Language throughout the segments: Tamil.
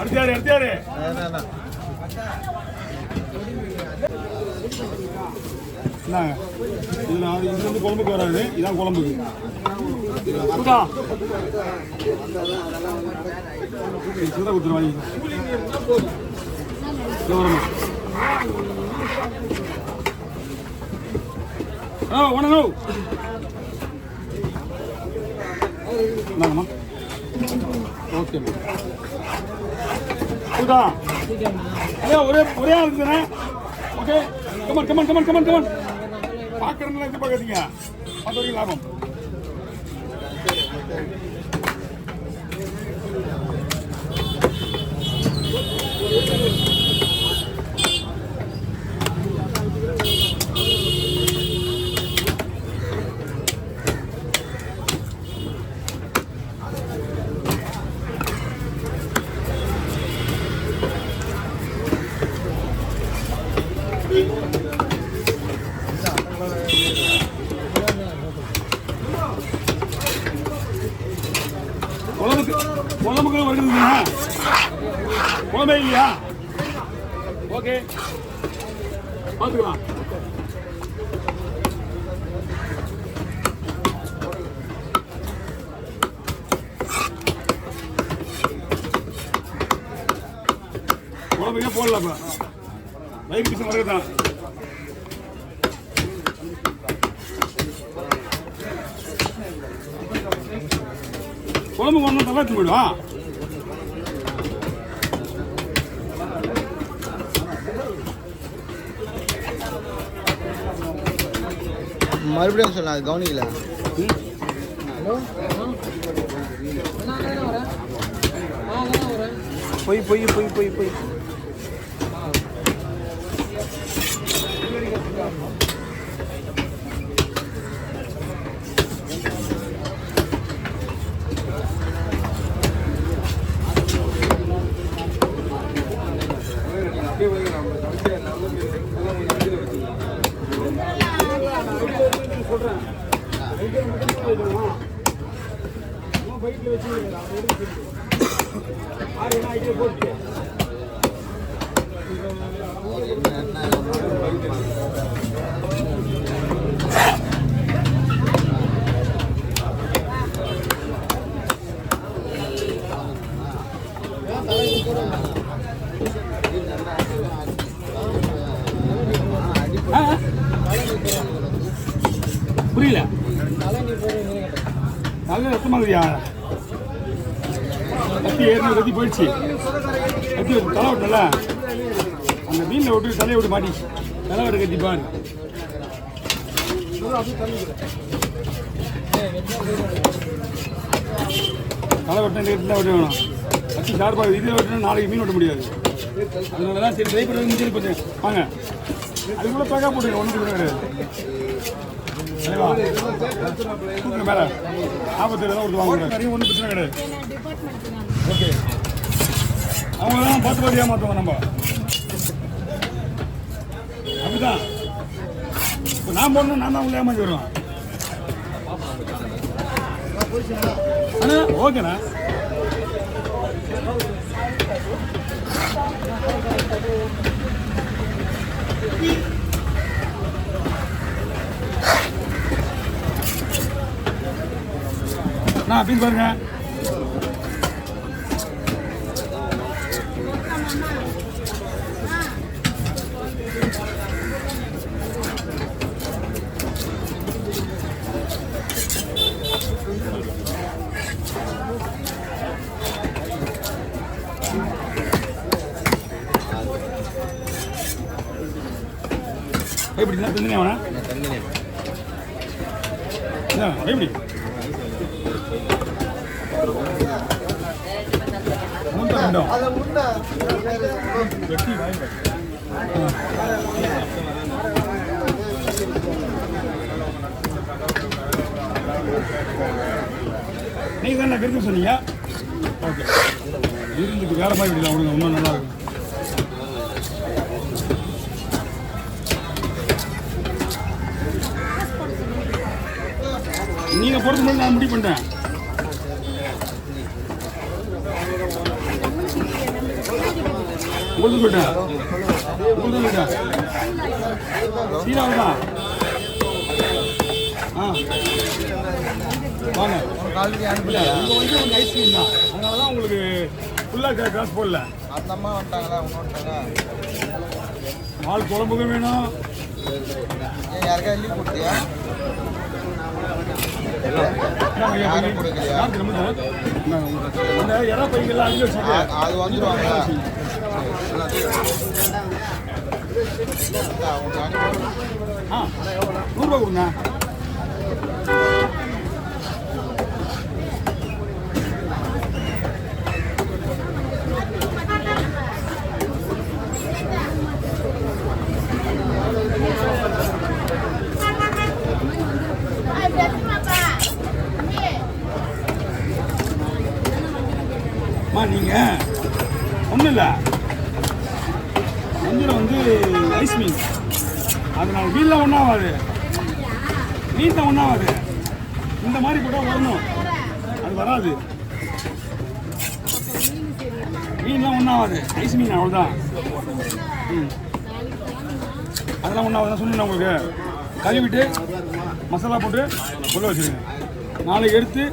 அடுத்தாரு இது வந்து குழம்புக்கு வராது, இதான் குழம்புக்கு. சுதா கொடுத்துரு வாங்கி வணங்கோ இந்தாங்கம்மா. ஓகே சுதா ஐயா ஒரே இருக்குதுண்ணே. ஓகே கமன் பார்க்குறதுலாம் இது பார்க்காதீங்க, 10 வரைக்கும் லாபம். குழம்புக்கு வருதுங்களா? குழம்பே இல்லையா? ஓகே பார்த்துக்கலாம். குழம்புக்கே போடலாம். பைக் பிடிச்ச மாதிரி தான். குழம்பு ஒன்றும் தள்ளாச்சு போயிடுவா. மறுபடியும் சொல்லலாம், அது கவனிக்கல. போய் புரியல. நல்ல ரத்தமாதிரியா கத்தி ஏறினது கத்தி போயிடுச்சு. கத்தி தலை விட்டல அந்த மீனில் விட்டு தலையை விட்டு மாட்டி தலை விட்டு கத்தி பாரு. தலை வெட்டினா தான் வெட்ட வேணும். கத்தி ஷார்ப்பாக இதில் வெட்டினா நாளைக்கு மீன் வெட்ட முடியாது. அதனால தான் சரி ட்ரை பண்ணுறது முடிஞ்சது. கொஞ்சம் வாங்க அதுக்குள்ளே பேக்கா போட்டுங்க, ஒன்றும் கிடையாது. மேலே 47 தான் கொடுத்து வாங்க, நிறைய ஒன்றும் பிரச்சனை கிடையாது. ஓகே அவங்களாம் பார்த்து ஏமாற்றுவோம் நம்ம, அப்படிதான். இப்போ நான் போடணும், நான் தான் உங்களை ஏமாற்றி வருவேன். ஓகேண்ணா நான் அப்படின்னு பாருங்க. எப்படி தந்தனே வேணா எப்படி நீங்க தானே விரும்ப சொன்னீங்க. ஓகே இருந்துட்டு வேற மாதிரி விடலாம், உங்களுக்கு இன்னும் நல்லா இருக்கும். நீங்க பொறுத்த மட்டும் நான் முடிவு பண்ணிட்டேன். உங்களுக்கு சொல்லிட்டேன் உங்களுக்கு சொல்லிட்டேன் சீராவுதா ஆ வாங்க காலைக்கு அனுப்பல உங்கள் வந்து உங்கள் ஐஸ்கிரீம் தான் அதனால தான் உங்களுக்கு ஃபுல்லாக காசு போடல அந்த அம்மா வந்துட்டாங்களா அவங்க வந்துட்டாங்க பால் குழம்புக்கும் வேணும் ஏன் யாருக்கா எழுதி கொடுத்தியா யாரும் கொடுக்கலையா அந்த இற பைக்கெல்லாம் அள்ளி வச்சுக்க அது வந்துடுவாங்க அவங்க அனுப்பி ஆ 100 ரூபா கொடுங்க அம்மா நீங்கள் ஒன்றும் இல்லை மஞ்சள் வந்து ஐஸ் மீன் அதனால் மீன்லாம் ஒன்றாகாது மீன் தான் ஒன்றாகாது இந்த மாதிரி போட்டால் வரணும் அது வராது மீன்லாம் ஒன்றாகாது ஐஸ் மீன் அவ்வளோதான் ம் அதெல்லாம் ஒன்றாகாது சொன்னேன் உங்களுக்கு கழுவிட்டு மசாலா போட்டு உள்ள வச்சுருங்க நாளைக்கு எடுத்து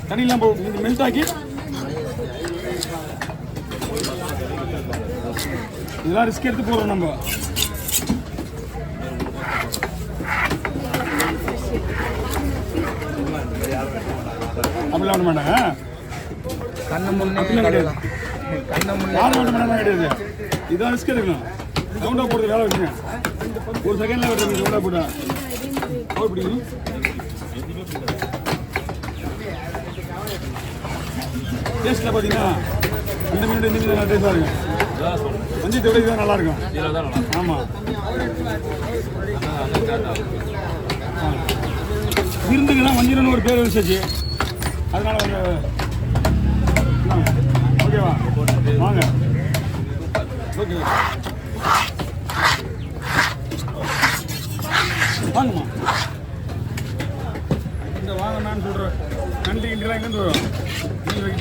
தண்ணியெலாம் போட்டு மெல்ட்டாக்கி இதெல்லாம் ரிஸ்க் எடுத்து போடுறோம் நம்ம அப்படிலாம் பண்ண மாட்டாங்க கண்ணை முன்னே அப்படிலாம் கிடையாது கண்ணை முன்னே யாரும் பண்ண மாட்டாங்க கிடையாது இதான் ரிஸ்க் எடுக்கணும் ரவுண்டாக போடுறது வேலை வச்சுங்க ஒரு செகண்டில் வருது ரவுண்டாக போட்டா அவ்வளோ பிடிக்கும் டேஸ்ட்டில் பார்த்தீங்கன்னா இந்த மீன் நல்லா டேஸ்ட்டாக இருக்கும் மஞ்சள் விட இதுதான் நல்லா இருக்கும் ஆமாம் விருந்துக்குன்னா மஞ்சள்னு ஒரு பேர் வச்சாச்சு அதனால வந்து ஓகேவா வாங்க ஓகே வாங்கம்மா இந்த வாங்க நான் சொல்கிறேன் நன்றி இன்றைலாம் எங்கேருந்து வரும் நீங்கள்